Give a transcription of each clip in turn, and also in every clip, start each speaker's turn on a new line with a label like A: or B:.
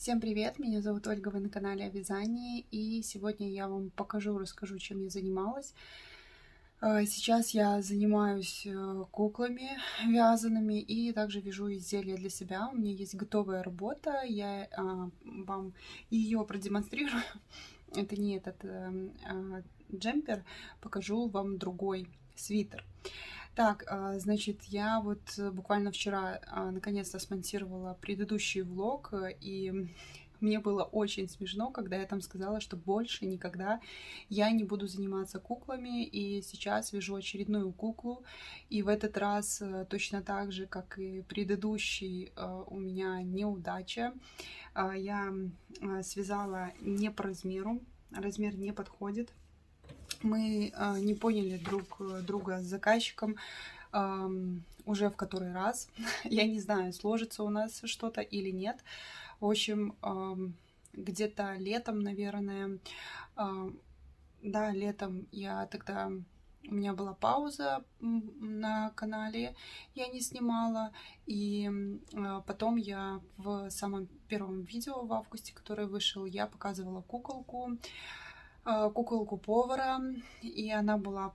A: Всем привет! Меня зовут Ольга, вы на канале о вязании, и сегодня я вам расскажу, чем я занималась. Сейчас я занимаюсь куклами вязаными и также вяжу изделия для себя. У меня есть готовая работа, я вам ее продемонстрирую. Это не этот джемпер, покажу вам другой свитер. Так, значит, я вот буквально вчера наконец-то смонтировала предыдущий влог, и мне было очень смешно, когда я там сказала, что больше никогда я не буду заниматься куклами, и сейчас вяжу очередную куклу, и в этот раз точно так же, как и предыдущий, у меня неудача. Я связала не по размеру, размер не подходит. Мы не поняли друг друга с заказчиком уже в который раз. Я не знаю, сложится у нас что-то или нет. В общем, где-то летом, наверное, да, летом я тогда... У меня была пауза на канале, я не снимала, и потом я в самом первом видео в августе, которое вышел, я показывала куколку повара, и она была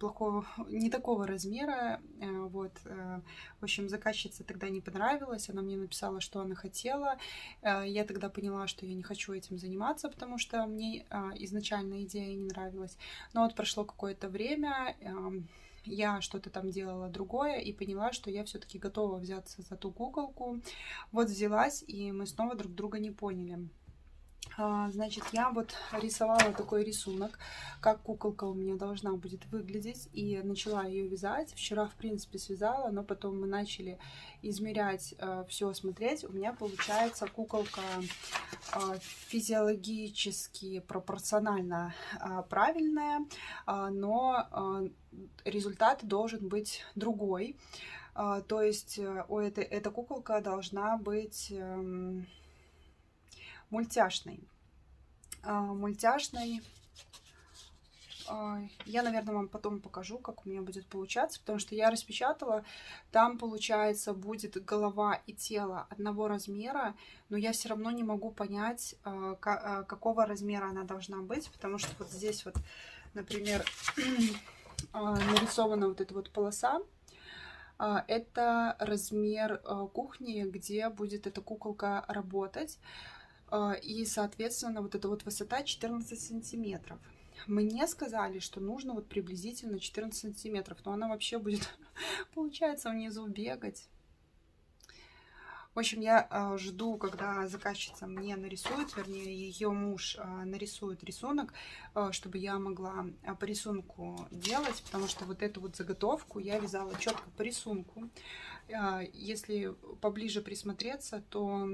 A: не такого размера, вот, в общем, заказчице тогда не понравилось, она мне написала, что она хотела, я тогда поняла, что я не хочу этим заниматься, потому что мне изначально идея не нравилась, но вот прошло какое-то время, я что-то там делала другое и поняла, что я все-таки готова взяться за ту куколку, вот взялась, и мы снова друг друга не поняли. Значит, я вот рисовала такой рисунок, как куколка у меня должна будет выглядеть, и начала ее вязать. Вчера, в принципе, связала, но потом мы начали измерять, все смотреть. У меня получается куколка физиологически пропорционально правильная, но результат должен быть другой. То есть эта куколка должна быть мультяшной. Я, наверное, вам потом покажу, как у меня будет получаться, потому что я распечатала, там, получается, будет голова и тело одного размера, но я все равно не могу понять, какого размера она должна быть, потому что вот здесь вот, например, нарисована вот эта вот полоса. Это размер кухни, где будет эта куколка работать. И, соответственно, вот эта вот высота 14 сантиметров. Мне сказали, что нужно вот приблизительно 14 сантиметров, но она вообще будет, получается, внизу бегать. В общем, я жду, когда заказчица мне нарисует, вернее, ее муж нарисует рисунок, чтобы я могла по рисунку делать, потому что вот эту вот заготовку я вязала четко по рисунку. Если поближе присмотреться, то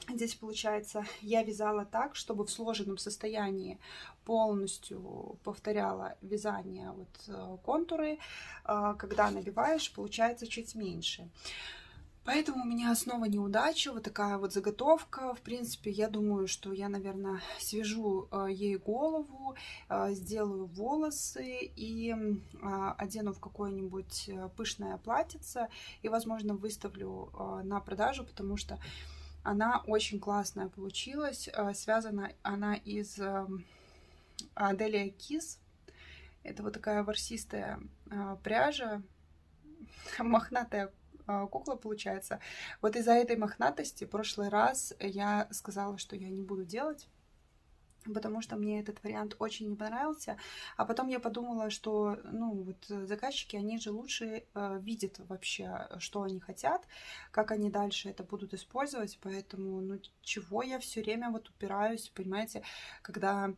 A: здесь, получается, я вязала так, чтобы в сложенном состоянии полностью повторяла вязание контуры. Когда набиваешь, получается чуть меньше. Поэтому у меня снова неудача, вот такая вот заготовка. В принципе, я думаю, что я, наверное, свяжу ей голову, сделаю волосы и одену в какое-нибудь пышное платьице и, возможно, выставлю на продажу, потому что она очень классная получилась. Связана она из Delia Kiss. Это вот такая ворсистая пряжа, мохнатая кукла получается. Вот из-за этой мохнатости в прошлый раз я сказала, что я не буду делать, потому что мне этот вариант очень не понравился. А потом я подумала, что, ну, вот заказчики, они же лучше видят вообще, что они хотят, как они дальше это будут использовать. Поэтому, ну, чего я все время вот упираюсь, понимаете, когда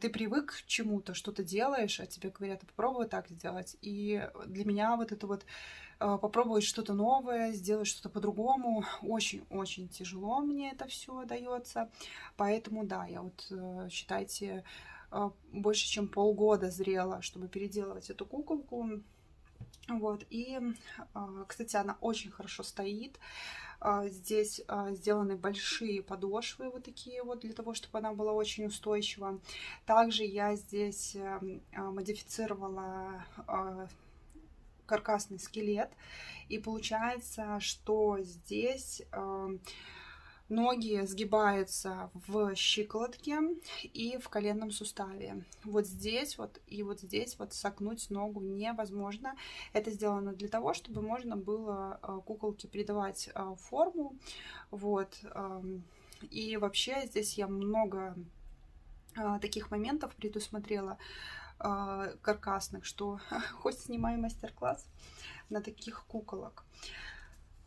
A: ты привык к чему-то, что-то делаешь, а тебе говорят, попробуй так сделать. И для меня вот это вот попробовать что-то новое, сделать что-то по-другому. Очень-очень тяжело мне это все дается. Поэтому, да, я вот, считайте, больше чем полгода зрела, чтобы переделывать эту куколку. Вот, и, кстати, она очень хорошо стоит. Здесь сделаны большие подошвы вот такие вот, для того, чтобы она была очень устойчива. Также я здесь модифицировала каркасный скелет. И получается, что здесь Ноги сгибаются в щиколотке и в коленном суставе. Вот здесь вот и вот здесь вот согнуть ногу невозможно. Это сделано для того, чтобы можно было куколке придавать форму. Вот. И вообще здесь я много таких моментов предусмотрела каркасных, что хоть снимай мастер-класс на таких куколок.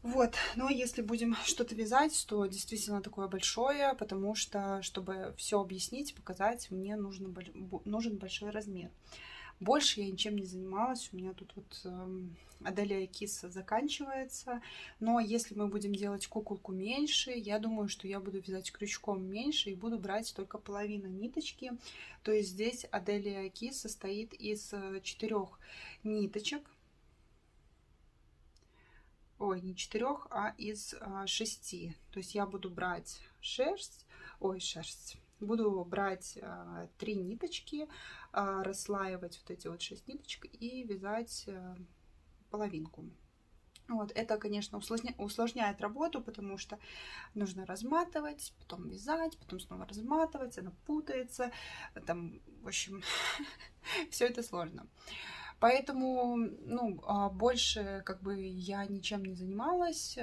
A: Вот, но если будем что-то вязать, то действительно такое большое, потому что, чтобы все объяснить, показать, мне нужен большой размер. Больше я ничем не занималась, у меня тут вот Аделия Киса заканчивается, но если мы будем делать куколку меньше, я думаю, что я буду вязать крючком меньше и буду брать только половину ниточки. То есть здесь Аделия Кис состоит из 4 ниточек. Ой, не 4, а из 6. То есть я буду брать буду брать 3 ниточки, расслаивать вот эти вот 6 ниточек и вязать половинку. Вот, это, конечно, усложняет работу, потому что нужно разматывать, потом вязать, потом снова разматывать, она путается, там, в общем, все это сложно. Поэтому, ну, больше как бы я ничем не занималась.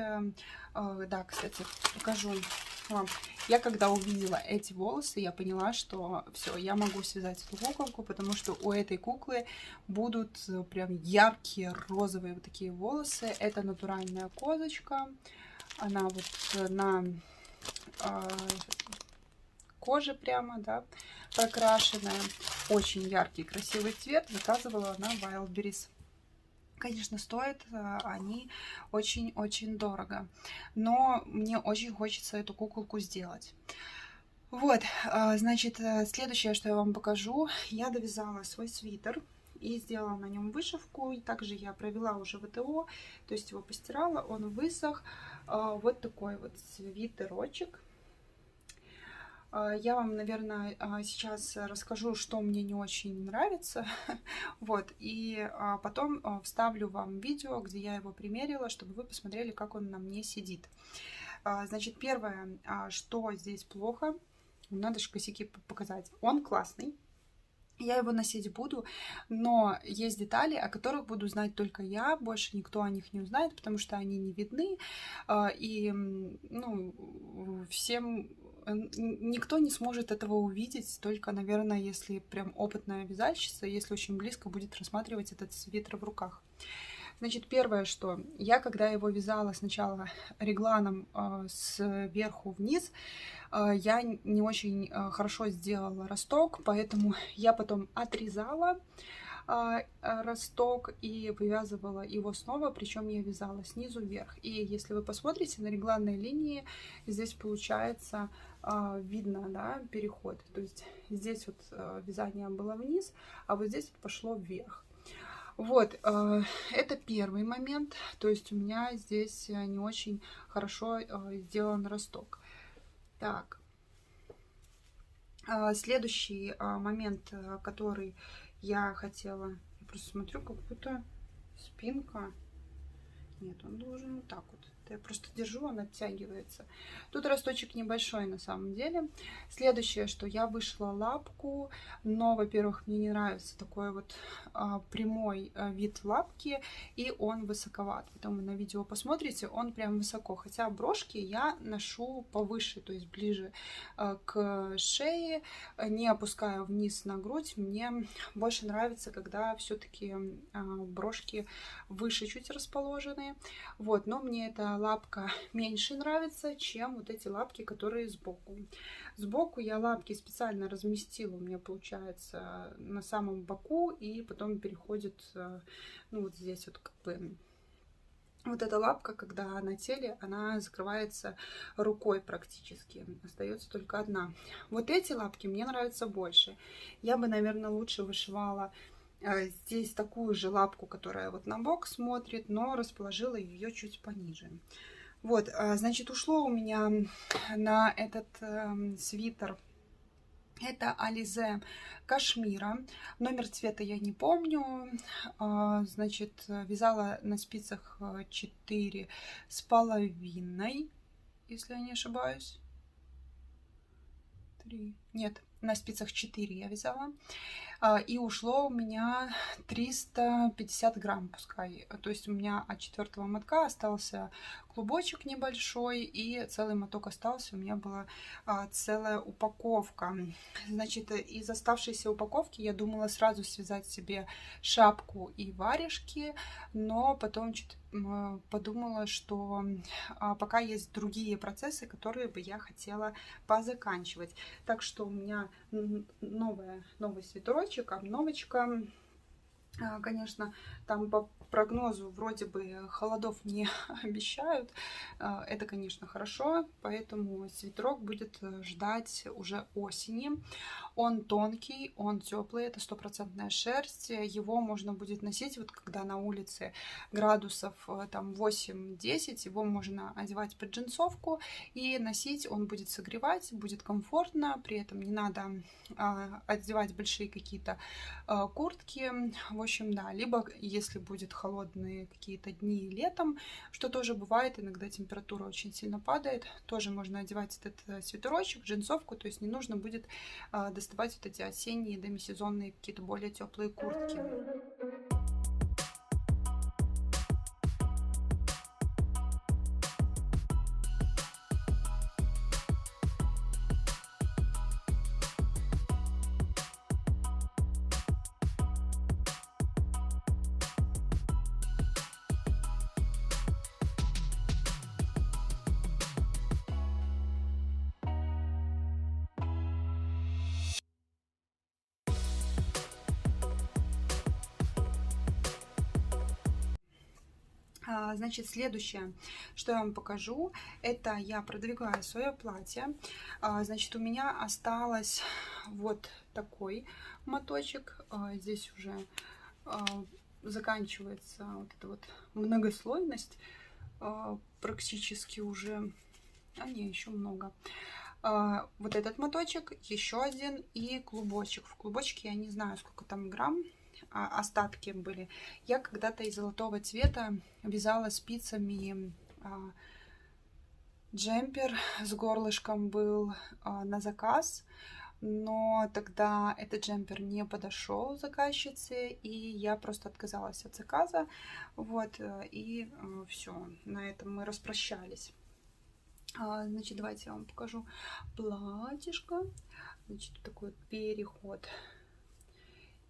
A: Да, кстати, покажу вам. Я когда увидела эти волосы, я поняла, что все, я могу связать эту куколку, потому что у этой куклы будут прям яркие розовые вот такие волосы. Это натуральная козочка. Она вот на коже прямо, да, прокрашенная. Очень яркий, красивый цвет. Заказывала на Wildberries. Конечно, стоят они очень-очень дорого. Но мне очень хочется эту куколку сделать. Вот, значит, следующее, что я вам покажу. Я довязала свой свитер и сделала на нем вышивку. И также я провела уже ВТО, то есть его постирала, он высох. Вот такой вот свитерочек. Я вам, наверное, сейчас расскажу, что мне не очень нравится. Вот, и потом вставлю вам видео, где я его примерила, чтобы вы посмотрели, как он на мне сидит. Значит, первое, что здесь плохо, надо же косяки показать. Он классный. Я его носить буду, но есть детали, о которых буду знать только я, больше никто о них не узнает, потому что они не видны, и, ну, всем никто не сможет этого увидеть, только, наверное, если прям опытная вязальщица, если очень близко будет рассматривать этот свитер в руках. Значит, первое, что я, когда его вязала сначала регланом сверху вниз, я не очень хорошо сделала росток, поэтому я потом отрезала росток и вывязывала его снова, причем я вязала снизу вверх. И если вы посмотрите на регланной линии, здесь получается видно, да, переход. То есть здесь вот вязание было вниз, а вот здесь пошло вверх. Вот, это первый момент, то есть у меня здесь не очень хорошо сделан росток. Так, следующий момент, который я хотела, я просто смотрю, как будто спинка, нет, он должен вот так вот. Я просто держу, он оттягивается. Тут росточек небольшой на самом деле. Следующее, что я вышла лапку, но, во-первых, мне не нравится такой вот прямой вид лапки, и он высоковат. Потом вы на видео посмотрите, он прям высоко. Хотя брошки я ношу повыше, то есть ближе к шее, не опускаю вниз на грудь. Мне больше нравится, когда все-таки брошки выше чуть расположены. Вот, но мне эта лапка меньше нравится, чем вот эти лапки, которые сбоку. Сбоку я лапки специально разместила, у меня получается на самом боку, и потом переходит, ну вот здесь вот как бы вот эта лапка, когда на теле, она закрывается рукой практически. Остается только одна. Вот эти лапки мне нравятся больше. Я бы, наверное, лучше вышивала здесь такую же лапку, которая вот на бок смотрит, но расположила ее чуть пониже. Вот, значит, ушло у меня на этот свитер. Это Alize Кашмира. Номер цвета я не помню. Значит, вязала на спицах 4,5. если я не ошибаюсь. 3. Нет, на спицах 4 я вязала. И ушло у меня 350 грамм, пускай. То есть у меня от 4-го мотка остался клубочек небольшой, и целый моток остался. У меня была целая упаковка. Значит, из оставшейся упаковки я думала сразу связать себе шапку и варежки, но потом подумала, что пока есть другие процессы, которые бы я хотела позаканчивать. Так что у меня новый свитерочек, обновочка. Конечно, там по прогнозу вроде бы холодов не обещают. Это, конечно, хорошо, поэтому свитерок будет ждать уже осени. Он тонкий, он теплый, это стопроцентная шерсть. Его можно будет носить, вот когда на улице градусов там 8-10, его можно одевать под джинсовку и носить. Он будет согревать, будет комфортно, при этом не надо одевать большие какие-то куртки. В общем, да, либо если будет холодные какие-то дни летом, что тоже бывает, иногда температура очень сильно падает, тоже можно одевать этот свитерочек, джинсовку, то есть не нужно будет доставать вот эти осенние демисезонные какие-то более теплые куртки. Значит, следующее, что я вам покажу, это я продвигаю свое платье. Значит, у меня осталось вот такой моточек. Здесь уже заканчивается вот эта вот многослойность. Практически уже... не, еще много. Вот этот моточек, еще один и клубочек. В клубочке я не знаю, сколько там грамм. Остатки были. Я когда-то из золотого цвета вязала спицами джемпер с горлышком, был на заказ, но тогда этот джемпер не подошел заказчице, и я просто отказалась от заказа. Вот, и все, на этом мы распрощались. Значит, давайте я вам покажу платьишко. Значит, такой вот переход.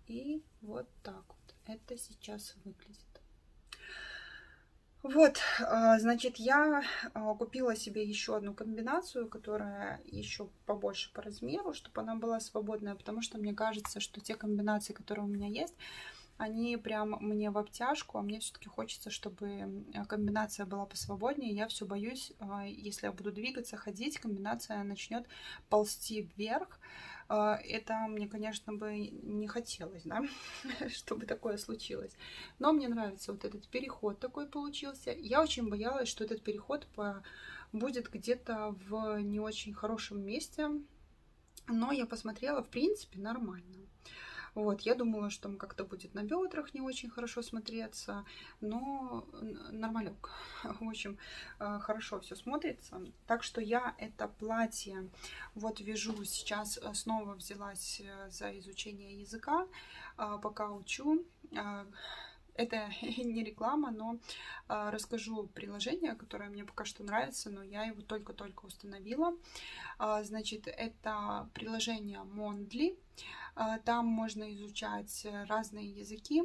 A: И вот так вот это сейчас выглядит. Вот, значит, я купила себе еще одну комбинацию, которая еще побольше по размеру, чтобы она была свободная, потому что мне кажется, что те комбинации, которые у меня есть, они прям мне в обтяжку, а мне все-таки хочется, чтобы комбинация была посвободнее. Я все боюсь, если я буду двигаться, ходить, комбинация начнет ползти вверх. Это мне, конечно, бы не хотелось, да, чтобы такое случилось. Но мне нравится вот этот переход такой получился. Я очень боялась, что этот переход будет где-то в не очень хорошем месте. Но я посмотрела, в принципе, нормально. Вот, я думала, что он как-то будет на бедрах не очень хорошо смотреться, но нормалек. В общем, хорошо все смотрится. Так что я это платье вот вяжу сейчас, снова взялась за изучение языка, пока учу. Это не реклама, но расскажу приложение, которое мне пока что нравится, но я его только-только установила. Значит, это приложение Mondly. Там можно изучать разные языки.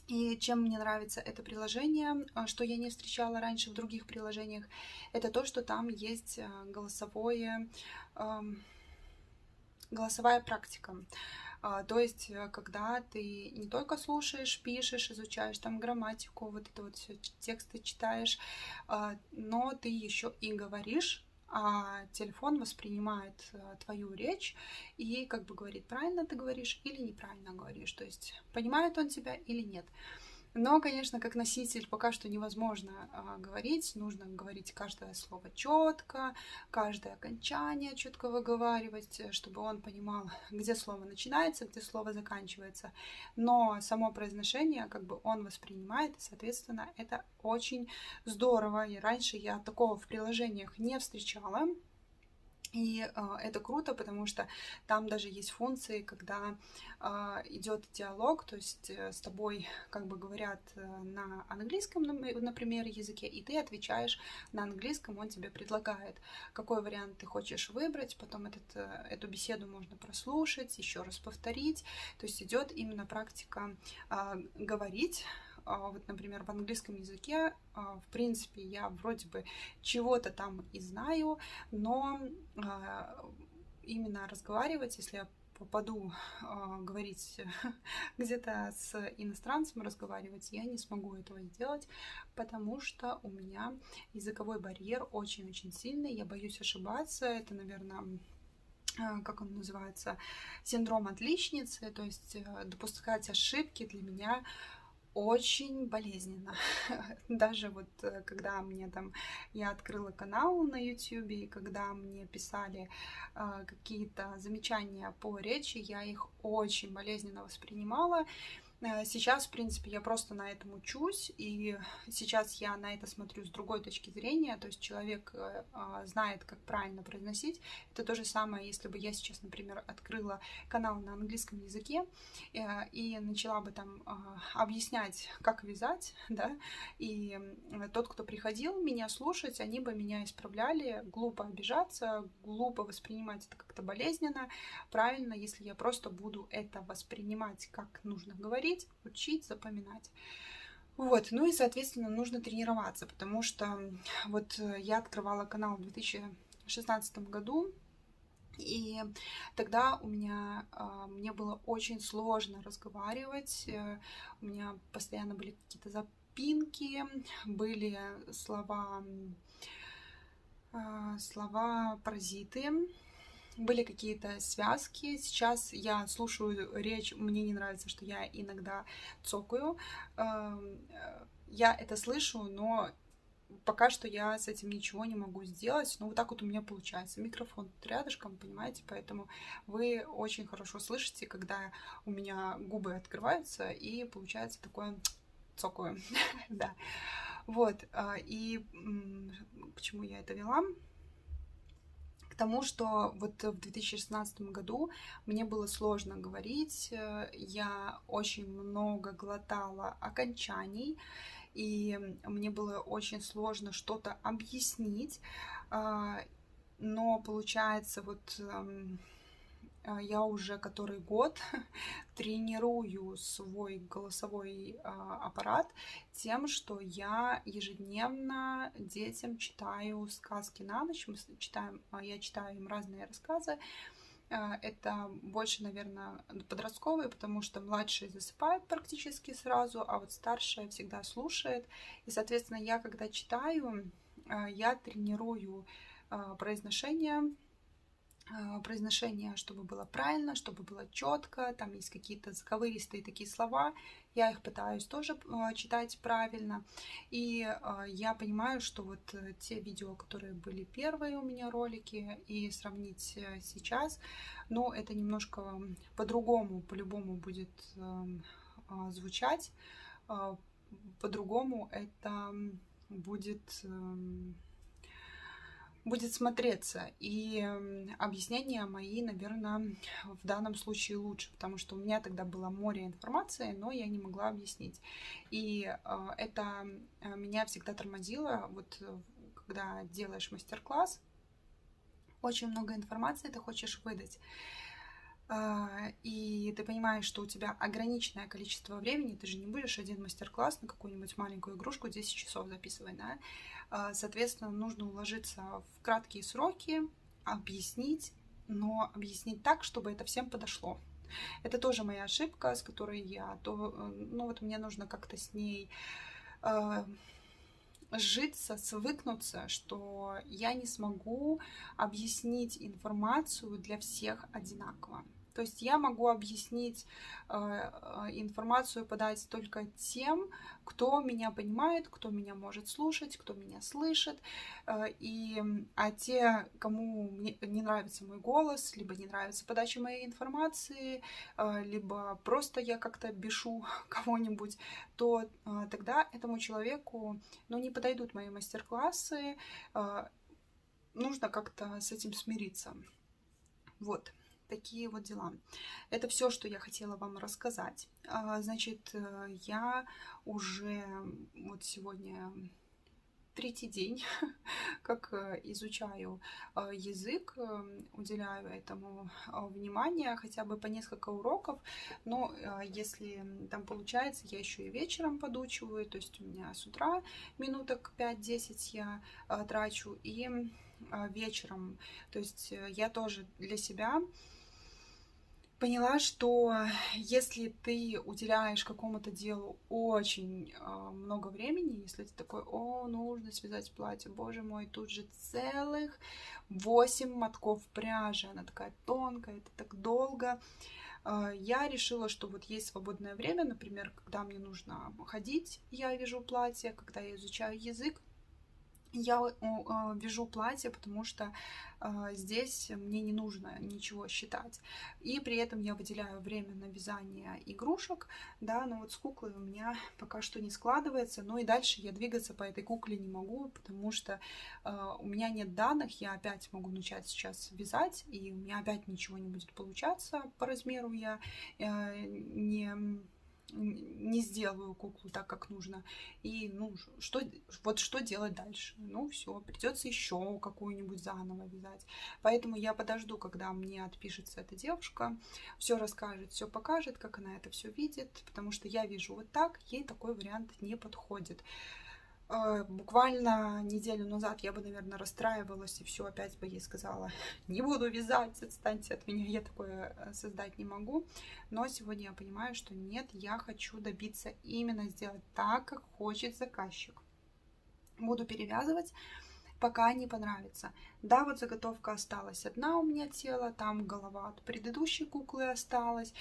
A: И чем мне нравится это приложение, что я не встречала раньше в других приложениях, это то, что там есть голосовая практика. То есть, когда ты не только слушаешь, пишешь, изучаешь там грамматику, вот это вот все тексты читаешь, но ты еще и говоришь, а телефон воспринимает твою речь и как бы говорит, правильно ты говоришь или неправильно говоришь, то есть понимает он тебя или нет. Но, конечно, как носитель пока что невозможно говорить. Нужно говорить каждое слово четко, каждое окончание четко выговаривать, чтобы он понимал, где слово начинается, где слово заканчивается. Но само произношение как бы он воспринимает, и, соответственно, это очень здорово. И раньше я такого в приложениях не встречала. И это круто, потому что там даже есть функции, когда идет диалог, то есть с тобой как бы говорят на английском, например, языке, и ты отвечаешь на английском, он тебе предлагает, какой вариант ты хочешь выбрать, потом эту беседу можно прослушать, еще раз повторить, то есть идет именно практика говорить. Вот, например, в английском языке, в принципе, я вроде бы чего-то там и знаю, но именно разговаривать, если я попаду говорить где-то с иностранцем, разговаривать, я не смогу этого сделать, потому что у меня языковой барьер очень-очень сильный, я боюсь ошибаться, это, наверное, как он называется, синдром отличницы, то есть допускать ошибки для меня очень болезненно. Даже вот когда мне там, я открыла канал на YouTube, и когда мне писали какие-то замечания по речи, я их очень болезненно воспринимала. Сейчас, в принципе, я просто на этом учусь, и сейчас я на это смотрю с другой точки зрения, то есть человек знает, как правильно произносить. Это то же самое, если бы я сейчас, например, открыла канал на английском языке и начала бы там объяснять, как вязать, да, и тот, кто приходил меня слушать, они бы меня исправляли, глупо обижаться, глупо воспринимать это как-то болезненно. Правильно, если я просто буду это воспринимать, как нужно говорить, учить, запоминать. Вот, ну и, соответственно, нужно тренироваться, потому что вот я открывала канал в 2016 году, и тогда мне было очень сложно разговаривать, у меня постоянно были какие-то запинки, были слова паразиты, были какие-то связки. Сейчас я слушаю речь, мне не нравится, что я иногда цокаю. Я это слышу, но пока что я с этим ничего не могу сделать. Но вот так вот у меня получается. Микрофон тут рядышком, понимаете? Поэтому вы очень хорошо слышите, когда у меня губы открываются, и получается такое цокаю. Да. Вот. И к чему я это вела? Тому, что вот в 2016 году мне было сложно говорить, я очень много глотала окончаний, и мне было очень сложно что-то объяснить, но получается вот я уже который год тренирую свой голосовой аппарат тем, что я ежедневно детям читаю сказки на ночь. Я читаю им разные рассказы. Это больше, наверное, подростковые, потому что младшие засыпают практически сразу, а вот старшая всегда слушает. И, соответственно, я когда читаю, я тренирую произношение, чтобы было правильно, чтобы было четко. Там есть какие-то заковыристые такие слова. Я их пытаюсь тоже читать правильно. И я понимаю, что вот те видео, которые были первые у меня ролики, и сравнить сейчас, ну, это немножко по-другому, по-любому будет звучать. По-другому это будет смотреться. И объяснения мои, наверное, в данном случае лучше, потому что у меня тогда было море информации, но я не могла объяснить. И это меня всегда тормозило, вот когда делаешь мастер-класс, очень много информации ты хочешь выдать, и ты понимаешь, что у тебя ограниченное количество времени, ты же не будешь один мастер-класс на какую-нибудь маленькую игрушку 10 часов записывать, да? Соответственно, нужно уложиться в краткие сроки, объяснить, но объяснить так, чтобы это всем подошло. Это тоже моя ошибка, с которой мне нужно как-то с ней сжиться, свыкнуться, что я не смогу объяснить информацию для всех одинаково. То есть я могу объяснить, информацию подать только тем, кто меня понимает, кто меня может слушать, кто меня слышит. А те, кому не нравится мой голос, либо не нравится подача моей информации, либо просто я как-то бешу кого-нибудь, то тогда этому человеку, ну, не подойдут мои мастер-классы. Нужно как-то с этим смириться. Вот такие вот дела. Это все, что я хотела вам рассказать. Значит, я уже вот сегодня третий день, как изучаю язык, уделяю этому внимание, хотя бы по несколько уроков, но если там получается, я еще и вечером подучиваю, то есть у меня с утра минуток 5-10 я трачу, и вечером, то есть я тоже для себя поняла, что если ты уделяешь какому-то делу очень много времени, если ты такой, нужно связать платье, боже мой, тут же целых 8 мотков пряжи, она такая тонкая, это так долго. Я решила, что вот есть свободное время, например, когда мне нужно ходить, я вяжу платье, когда я изучаю язык, я вяжу платье, потому что здесь мне не нужно ничего считать. И при этом я выделяю время на вязание игрушек, да, но вот с куклой у меня пока что не складывается. Ну и дальше я двигаться по этой кукле не могу, потому что у меня нет данных, я опять могу начать сейчас вязать, и у меня опять ничего не будет получаться по размеру, я не сделаю куклу так, как нужно. И, ну, что делать дальше? Ну, все, придется еще какую-нибудь заново вязать. Поэтому я подожду, когда мне отпишется эта девушка, все расскажет, все покажет, как она это все видит, потому что я вижу вот так, ей такой вариант не подходит. Буквально неделю назад я бы, наверное, расстраивалась и все, опять бы ей сказала, не буду вязать, отстаньте от меня, я такое создать не могу. Но сегодня я понимаю, что нет, я хочу добиться именно сделать так, как хочет заказчик. Буду перевязывать, пока не понравится. Да, вот заготовка осталась одна у меня тело, там голова от предыдущей куклы осталась.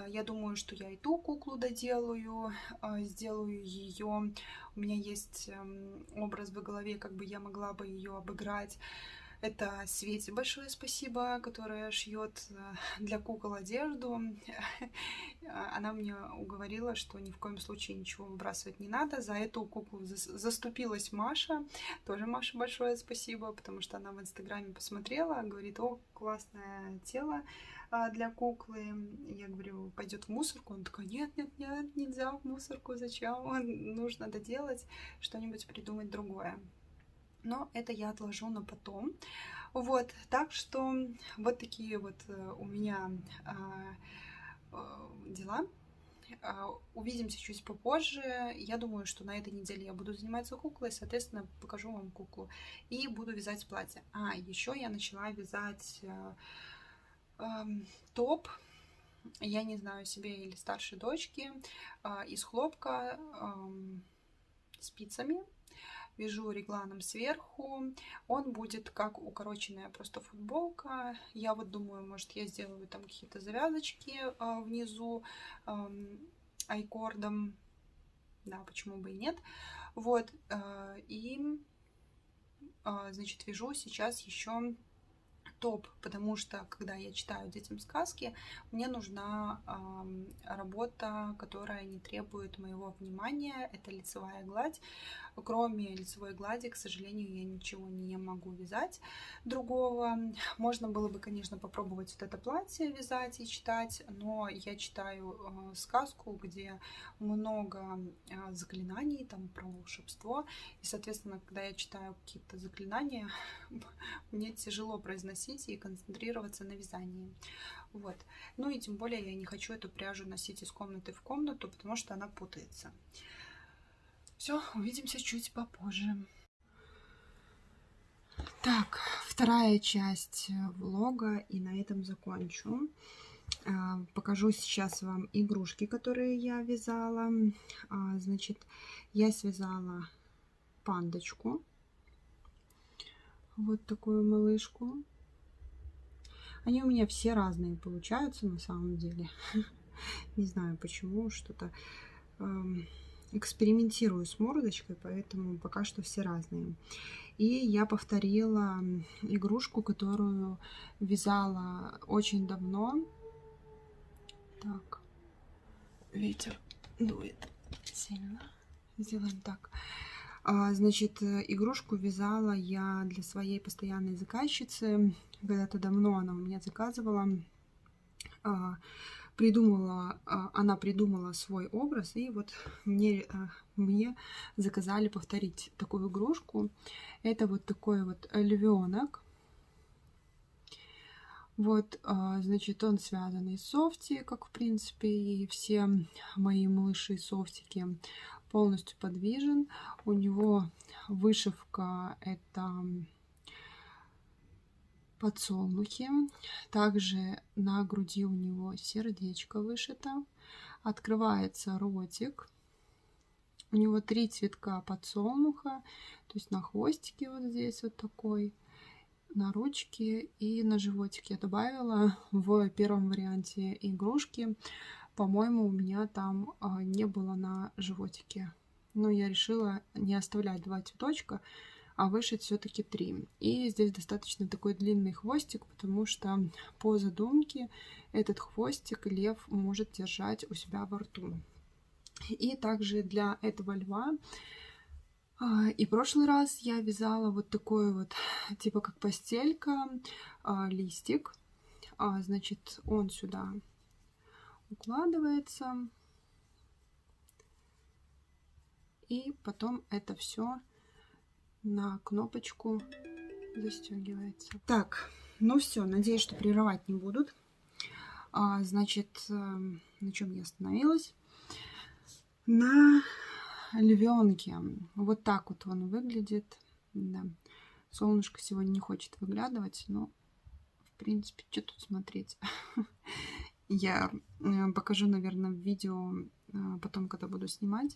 A: Я думаю, что я и ту куклу доделаю, сделаю ее. У меня есть образ в голове, как бы я могла бы ее обыграть. Это Свете большое спасибо, которая шьет для кукол одежду. Она мне уговорила, что ни в коем случае ничего выбрасывать не надо. За эту куклу заступилась Маша. Тоже Маше большое спасибо, потому что она в Инстаграме посмотрела, говорит, классное тело для куклы. Я говорю, пойдет в мусорку. Он такой, нет, нельзя в мусорку, зачем? Нужно доделать, что-нибудь придумать другое. Но это я отложу на потом. Вот, так что вот такие вот у меня дела. Увидимся чуть попозже. Я думаю, что на этой неделе я буду заниматься куклой, соответственно, покажу вам куклу. И буду вязать платье. Еще я начала вязать топ, я не знаю, себе или старшей дочке, из хлопка спицами. Вяжу регланом сверху. Он будет как укороченная просто футболка. Я вот думаю, может, я сделаю там какие-то завязочки внизу айкордом. Да, почему бы и нет. Вот. Значит, вяжу сейчас еще топ, потому что, когда я читаю детям сказки, мне нужна работа, которая не требует моего внимания. Это лицевая гладь. Кроме лицевой глади, к сожалению, я ничего не могу вязать другого. Можно было бы, конечно, попробовать вот это платье вязать и читать, но я читаю сказку, где много заклинаний, там про волшебство, и, соответственно, когда я читаю какие-то заклинания, мне тяжело произносить и концентрироваться на вязании. Вот. Ну и тем более я не хочу эту пряжу носить из комнаты в комнату, потому что она путается. Все, увидимся чуть попозже. Так, вторая часть влога, и на этом закончу. Покажу сейчас вам игрушки, которые я вязала. Значит, я связала пандочку. Вот такую малышку. Они у меня все разные получаются на самом деле. Не знаю почему, что-то экспериментирую с мордочкой, поэтому пока что все разные. И я повторила игрушку, которую вязала очень давно. Так, ветер дует сильно. Сделаем так. Значит, игрушку вязала я для своей постоянной заказчицы. Когда-то давно она у меня заказывала. Она придумала свой образ, и вот мне заказали повторить такую игрушку. Это вот такой вот львенок. Вот, значит, он связан из софти, как в принципе и все мои мыши и софтики, полностью подвижен. У него вышивка это подсолнухи. Также на груди у него сердечко вышито. Открывается ротик. У него 3 цветка подсолнуха. То есть на хвостике вот здесь вот такой, на ручке и на животике. Я добавила в первом варианте игрушки. По-моему, у меня там не было на животике. Но я решила не оставлять 2 цветочка, а вышить все-таки 3. И здесь достаточно такой длинный хвостик, потому что по задумке этот хвостик лев может держать у себя во рту. И также для этого льва и в прошлый раз я вязала вот такой вот, типа как постелька, листик. Значит, он сюда укладывается. И потом это все на кнопочку застегивается. Так, ну все, надеюсь, что прерывать не будут. Значит, на чем я остановилась? На львенке. Вот так вот он выглядит. Да. Солнышко сегодня не хочет выглядывать, но в принципе, что тут смотреть? Я покажу, наверное, в видео потом, когда буду снимать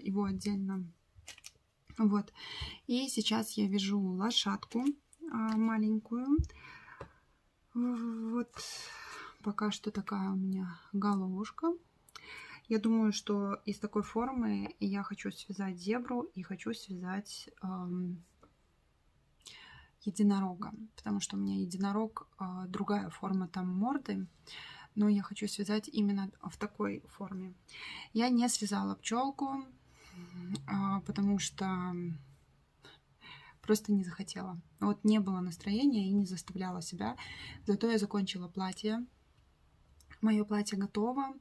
A: его отдельно. Вот. И сейчас я вяжу лошадку маленькую. Вот пока что такая у меня головушка. Я думаю, что из такой формы я хочу связать зебру и хочу связать единорога, потому что у меня единорог, другая форма там морды, но я хочу связать именно в такой форме. Я не связала пчелку, потому что просто не захотела. Вот не было настроения и не заставляла себя. Зато я закончила платье. Мое платье готово.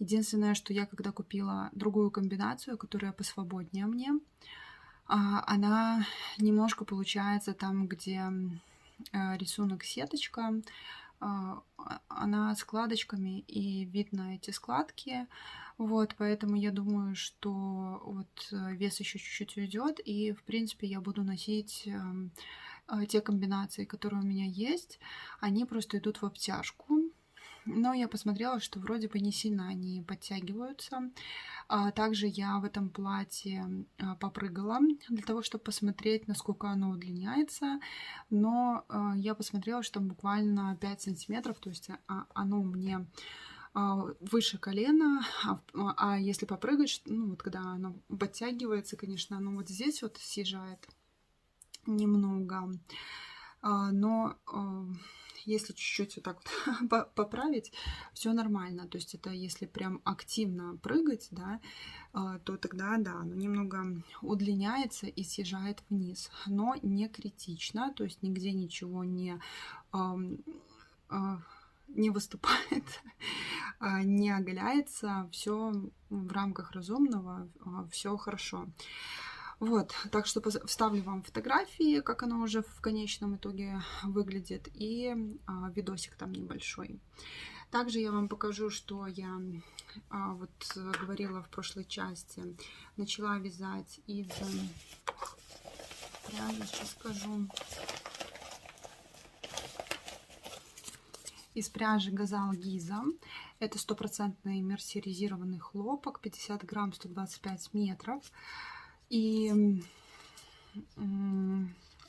A: Единственное, что я когда купила другую комбинацию, которая посвободнее мне, она немножко получается там, где рисунок сеточка, она складочками, и видно эти складки. Вот, поэтому я думаю, что вот вес еще чуть-чуть уйдет, и в принципе я буду носить те комбинации, которые у меня есть. Они просто идут в обтяжку. Но я посмотрела, что вроде бы не сильно они подтягиваются. Также я в этом платье попрыгала для того, чтобы посмотреть, насколько оно удлиняется. Но я посмотрела, что буквально 5 сантиметров, то есть оно мне выше колена. А если попрыгать, ну вот когда оно подтягивается, конечно, оно вот здесь вот съезжает немного. Но если чуть-чуть вот так вот поправить, все нормально. То есть это если прям активно прыгать, да, то тогда, да, оно немного удлиняется и съезжает вниз. Но не критично, то есть нигде ничего не выступает, не оголяется. Все в рамках разумного, все хорошо. Вот, так что вставлю вам фотографии, как оно уже в конечном итоге выглядит, и видосик там небольшой. Также я вам покажу, что я вот говорила в прошлой части. Начала вязать из пряжи, сейчас скажу, из пряжи Газал Гиза. Это 100% мерсеризированный хлопок, 50 грамм, 125 метров. И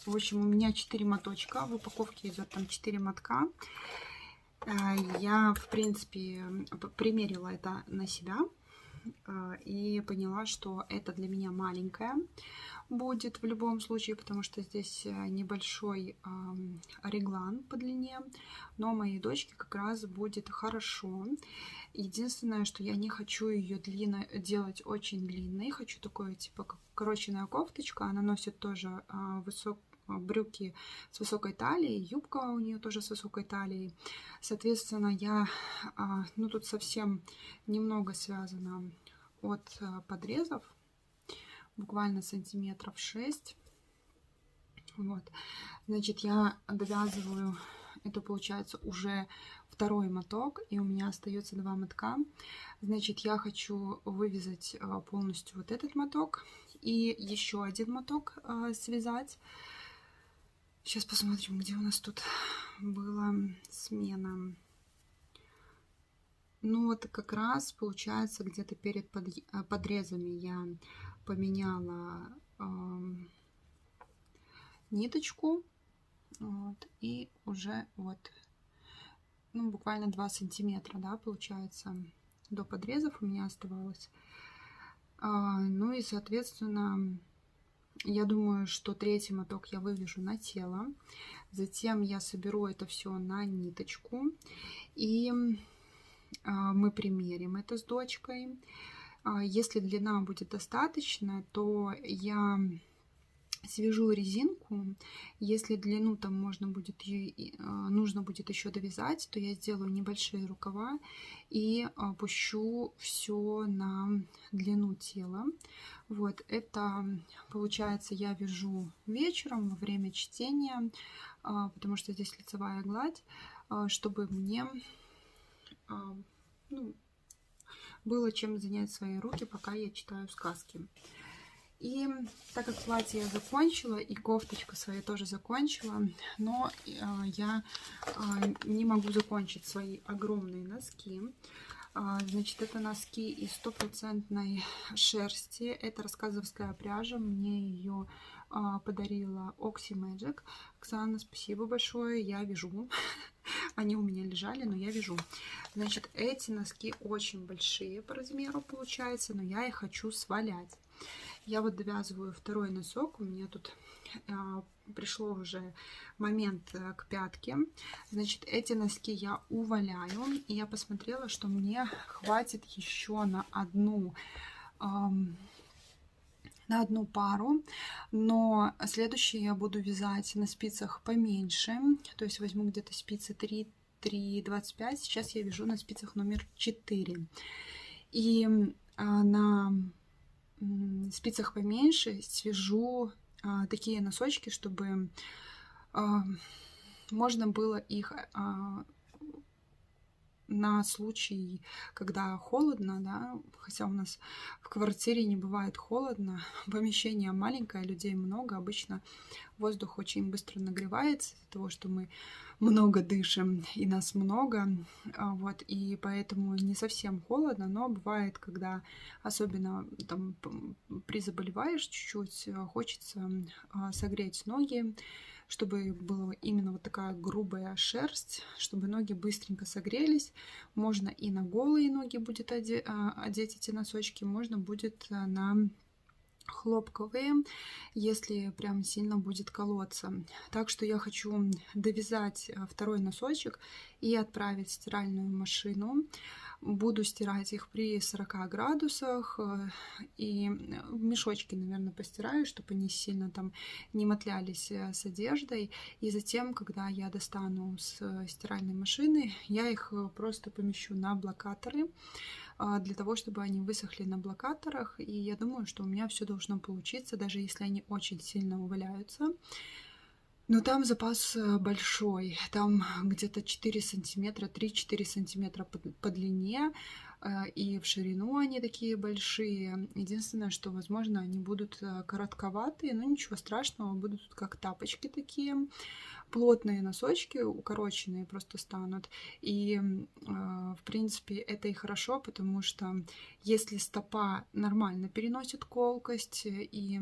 A: В общем, у меня 4 моточка. В упаковке идет там 4 мотка. Я, в принципе, примерила это на себя и поняла, что это для меня маленькое будет в любом случае, потому что здесь небольшой реглан по длине, но моей дочке как раз будет хорошо. Единственное, что я не хочу ее делать очень длинной, хочу такое типа как укороченная кофточка, она носит тоже брюки с высокой талией, юбка у нее тоже с высокой талией. Соответственно, я, ну тут совсем немного связано от подрезов, буквально сантиметров 6. Вот, значит, я довязываю, это получается уже второй моток, и у меня остается 2 мотка. Значит, я хочу вывязать полностью вот этот моток и еще один моток связать. Сейчас посмотрим, где у нас тут была смена. Ну вот как раз получается где-то перед подрезами я поменяла ниточку. Вот, и уже вот, ну, буквально 2 сантиметра, да, получается, до подрезов у меня оставалось. Ну и, соответственно, я думаю, что 3-й моток я вывяжу на тело. Затем я соберу это все на ниточку. И мы примерим это с дочкой. Если длина будет достаточно, то я свяжу резинку. Если длину там нужно будет еще довязать, то я сделаю небольшие рукава и пущу все на длину тела. Вот это получается я вяжу вечером во время чтения, потому что здесь лицевая гладь, чтобы мне ну, было чем занять свои руки, пока я читаю сказки. И так как платье я закончила, и кофточку свою тоже закончила, но я не могу закончить свои огромные носки. Значит, это носки из 100% шерсти. Это рассказовская пряжа. Мне ее подарила Oxy Magic. Оксана, спасибо большое. Я вяжу. Они у меня лежали, но я вяжу. Значит, эти носки очень большие по размеру получается, но я их хочу свалять. Я вот довязываю второй носок. У меня тут пришло уже момент к пятке. Значит, эти носки я уваляю. И я посмотрела, что мне хватит еще на одну пару. Но следующие я буду вязать на спицах поменьше. То есть возьму где-то спицы 3,25. Сейчас я вяжу на спицах номер 4. И на спицах поменьше свяжу такие носочки, чтобы можно было их на случай, когда холодно, да, хотя у нас в квартире не бывает холодно, помещение маленькое, людей много, обычно воздух очень быстро нагревается из-за того, что мы много дышим и нас много, вот, и поэтому не совсем холодно, но бывает, когда особенно там призаболеваешь чуть-чуть, хочется согреть ноги, чтобы была именно вот такая грубая шерсть, чтобы ноги быстренько согрелись. Можно и на голые ноги будет одеть эти носочки, можно будет на хлопковые, если прям сильно будет колоться. Так что я хочу довязать второй носочек и отправить в стиральную машину. Буду стирать их при 40 градусах. И в мешочке, наверное, постираю, чтобы они сильно там не мотлялись с одеждой. И затем, когда я достану с стиральной машины, я их просто помещу на блокаторы, для того, чтобы они высохли на блокаторах. И я думаю, что у меня все должно получиться, даже если они очень сильно уваляются. Но там запас большой, там где-то 4 сантиметра, 3-4 сантиметра по длине, и в ширину они такие большие. Единственное, что, возможно, они будут коротковатые, но ничего страшного, будут как тапочки такие. Плотные носочки, укороченные просто станут. И, в принципе, это и хорошо, потому что если стопа нормально переносит колкость и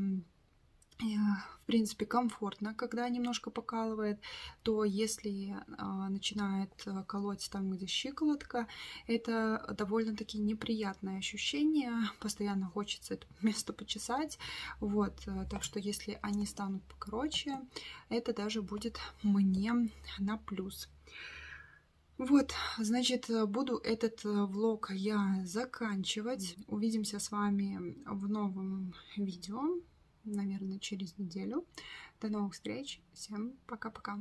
A: в принципе, комфортно, когда немножко покалывает, то если начинает колоть там, где щиколотка, это довольно-таки неприятное ощущение, постоянно хочется это место почесать, вот, так что если они станут покороче, это даже будет мне на плюс. Вот, значит, буду этот влог я заканчивать. Увидимся с вами в новом видео, наверное, через неделю. До новых встреч. Всем пока-пока.